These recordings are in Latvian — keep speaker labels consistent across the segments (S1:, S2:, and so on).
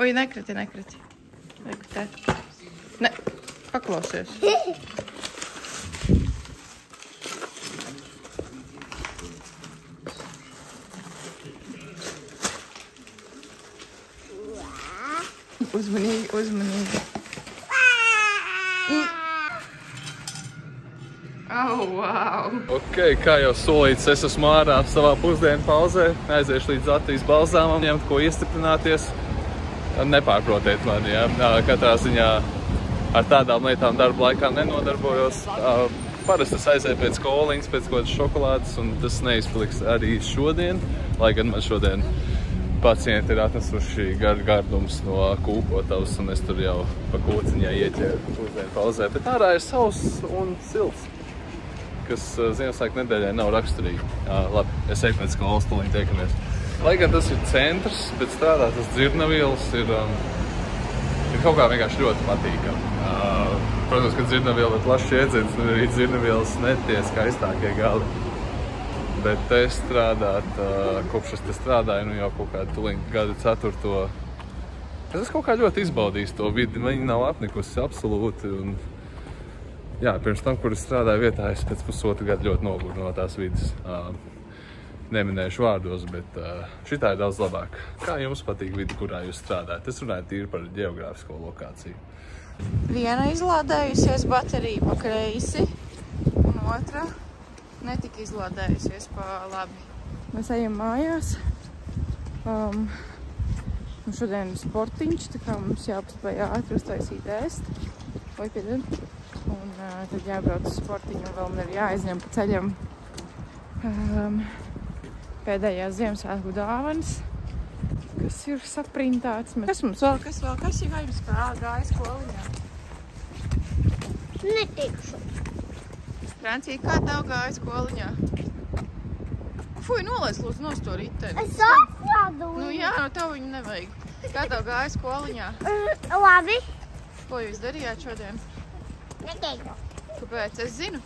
S1: Oi, nekriti. Ne, paklausies. Uzmanīgi. Oh, wow!
S2: Ok, kā jau solīts, es esmu ārā savā pusdienu pauzē. Aiziešu līdz Latvijas balzāmam, ņemt ko iestiprināties. Nepārprotiet mani, jā. Katrā ziņā ar tādām lietām darba laikā nenodarbojos. Parasti es aizēju pēc koliņas, pēc kaut kādas šokolādes, un tas neizpaliks arī šodien. Lai gan man šodien pacienti ir atnesuši gardums no kūpotavas, un es tur jau pa kūciņai ieķēru pusdienu pauzē. Bet ārā ir sauss un silts, kas Ziemassvētku nedēļai nav raksturīgi. Labi, es eju pēc skolas, tūlīt tiekamies. Lai gan tas ir centrs, bet strādāt tas dzirnavielas ir kaut kā vienkārši ļoti patīkami. Protams, ka dzirnaviela ir plašs jēdziens, un arī dzirnavielas netie skaistākie gali. Bet te strādāt, kopš es te strādāju, nu jau kaut kādu tūlīt gadu 4. Es esmu kaut kā ļoti izbaudījis to vidi, viņa nav apnikusi absolūti. Un, jā, pirms tam, kur es strādāju vietā, es pēc pusotru gadu ļoti noguru no tās vidas. Neminēšu vārdos, bet šitā ir daudz labāk. Kā jums patīk vidi, kurā jūs strādājat? Es runāju tīri par ģeogrāfisko lokāciju.
S1: Viena izlādējusies baterija pa kreisi, un otra netika izlādējusies pa labi. Mēs ejam mājās. Šodien ir sportiņš, tā kā mums jāpaspēj ātri uztaisīt ēst. Oi, piedod. Un tad jābrauc uz sportiņu, un vēl man ir jāizņem pa ceļam pēdējās Ziemassvētku dāvanas, kas ir saprintēts. Kas mums vēl? Kas jau jums gāja skoliņā?
S3: Netikšu.
S1: Francija, kā tev gāja skoliņā? Fuj, nolaist lūdzu nost to riteni.
S3: Es atradu.
S1: Nu jā, no tev viņu nevajag. Kā tev gāja skoliņā?
S3: Labi.
S1: Ko jūs darījāt šodien?
S3: Negaidu.
S1: Kāpēc? Es zinu.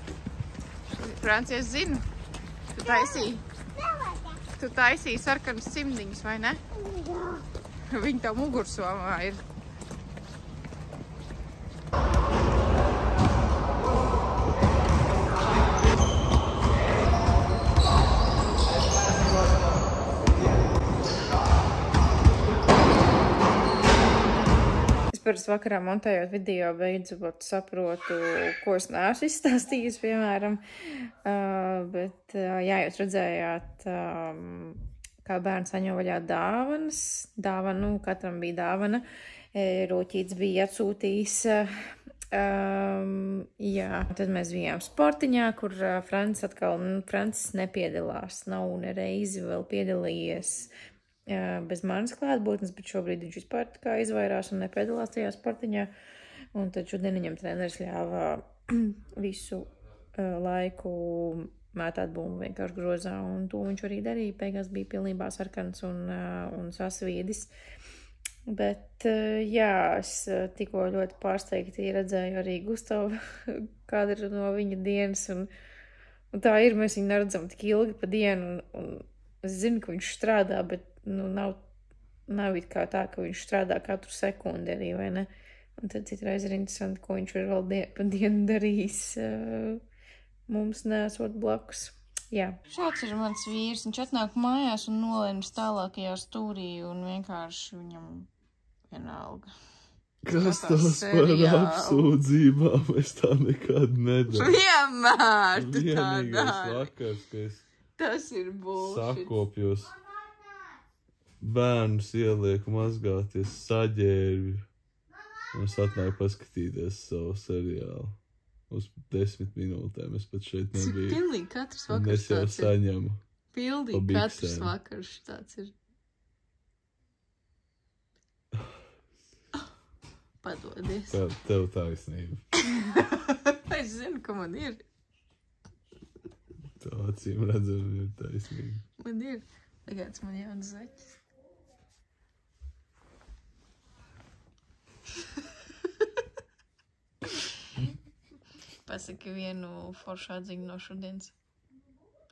S1: Francija, es zinu. Tu taisīji sarkanus cimdiņus, vai ne?
S3: Jā.
S1: Viņi tev mugursomā ir. Es vakarā montējot video beidzot saprotu, ko es neesmu izstāstījis, piemēram. Bet, jā, jūs redzējāt, kā bērns saņem vaļā dāvanas. Dāvanu, katram bija dāvana. Roķīts bija atsūtījis. Jā, tad mēs bijām sportiņā, kur Francis nepiedalās. Nav nereizi vēl piedalījies bez manas klātbūtnes, bet šobrīd viņš vispār kā izvairās un nepiedalās tajā sportiņā. Un tad šodien viņam treneris ļāva visu laiku mētāt bumbu vienkārši grozā, un to viņš arī darīja. Beigās bija pilnībā sarkans un sasvīdis. Bet, jā, es tikko ļoti pārsteigti redzēju arī Gustavu kadru no viņa dienas, un tā ir, mēs viņu neredzam tik ilgi pa dienu, un es zinu, ka viņš strādā, bet nav it kā tā, ka viņš strādā katru sekundi arī, vai ne? Un tad citreiz ir interesanti, ko viņš ir vēl pa dienu darījis, mums nesot blakus. Jā. Šāds ir mans vīrs, viņš atnāk mājās un nolēņas tālākajā stūrī un vienkārši viņam vienalga.
S2: Kas tas par apsūdzībām? Es tā nekad nedaru.
S1: Vienmēr tu tā
S2: dari. Vakars, ka es
S1: tas ir bullshit.
S2: Sakopjos. Bērnus ielieku mazgāties, saģērbi. Un es atnāku paskatīties savu seriālu. Uz 10 minūtēm es pat šeit nebiju.
S1: Pilnīgi katrs vakars
S2: tāds ir. Es jau saņemu.
S1: Pilnīgi katrs vakars tāds ir. Padodies.
S2: Tev taisnība.
S1: Es zinu, ka man ir.
S2: Tev acīm redzami ir taisnība.
S1: Man ir. Tagad man jauns zaķis. Pasaki vienu foršu atziņu no šodienas.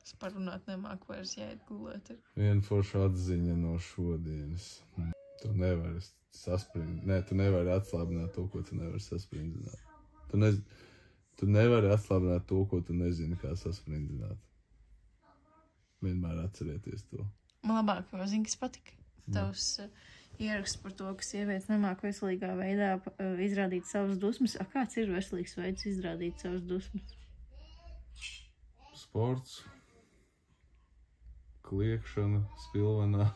S1: Es parunāt nemāku vairs jāiet gulēt.
S2: Viena forša atziņa no šodienas. Tu nevari tu nevari atslābināt to, ko tu nevari sasprindzināt. Tu nevari atslābināt to, ko tu nezini, kā sasprindzināt. Vienmēr atcerieties to.
S1: Man labāk, jo zini, kas patika. Tavs ieraksts par to, ka sievietes nemāk veselīgā veidā izrādīt savas dusmas. Kāds ir veselīgs veids izrādīt savas dusmas?
S2: Sports, kliekšana, spilvenā.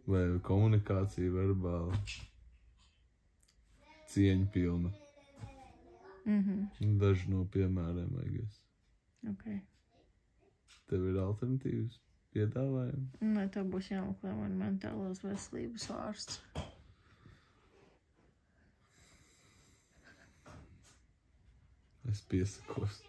S2: Vai komunikācija verbāla. Cieņa pilna. Daži no piemēriem, I guess.
S1: Ok.
S2: Tev ir alternatīvas piedāvājumi?
S1: Nē, tev būs jāmeklē man mentālās veselības ārsts.
S2: Es piesakos.